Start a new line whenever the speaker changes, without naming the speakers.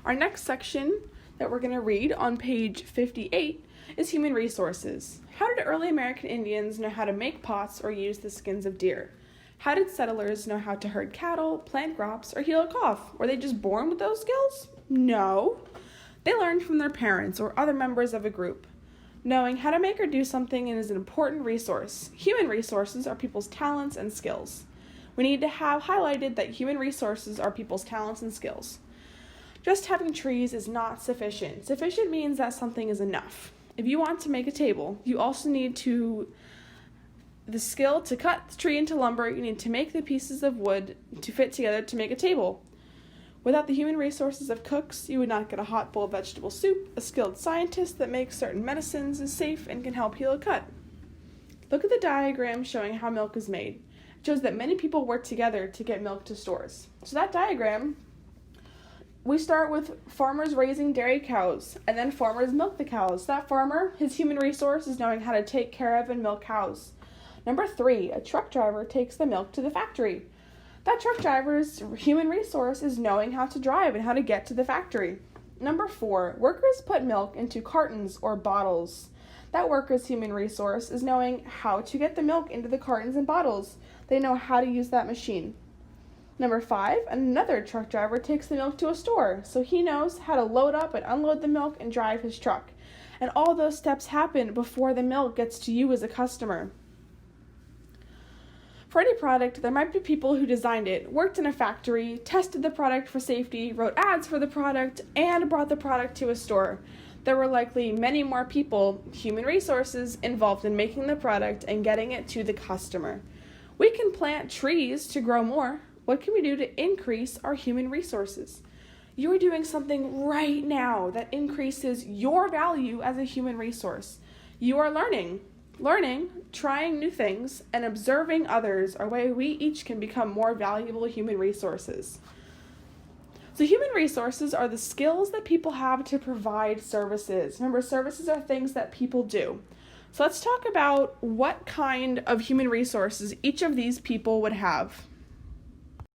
Our next section that we're going to read on page 58 is human resources. How did early American Indians know how to make pots or use the skins of deer? How did settlers know how to herd cattle, plant crops, or heal a cough? Were they just born with those skills? No. They learned from their parents or other members of a group. Knowing how to make or do something is an important resource. Human resources are people's talents and skills. We need to have highlighted that human resources are people's talents and skills. Just having trees is not sufficient. Sufficient means that something is enough. If you want to make a table, you also need the skill to cut the tree into lumber. You need to make the pieces of wood to fit together to make a table. Without the human resources of cooks, you would not get a hot bowl of vegetable soup. A skilled scientist that makes certain medicines is safe and can help heal a cut. Look at the diagram showing how milk is made. It shows that many people work together to get milk to stores. So that diagram, we start with farmers raising dairy cows, and then farmers milk the cows. That farmer, his human resource is knowing how to take care of and milk cows. Number 3, a truck driver takes the milk to the factory. That truck driver's human resource is knowing how to drive and how to get to the factory. Number 4, workers put milk into cartons or bottles. That worker's human resource is knowing how to get the milk into the cartons and bottles. They know how to use that machine. Number 5, another truck driver takes the milk to a store, so he knows how to load up and unload the milk and drive his truck. And all those steps happen before the milk gets to you as a customer. For any product, there might be people who designed it, worked in a factory, tested the product for safety, wrote ads for the product, and brought the product to a store. There were likely many more people, human resources, involved in making the product and getting it to the customer. We can plant trees to grow more. What can we do to increase our human resources? You're doing something right now that increases your value as a human resource. You are learning, trying new things, and observing others are ways we each can become more valuable human resources. So human resources are the skills that people have to provide services. Remember, services are things that people do. So let's talk about what kind of human resources each of these people would have.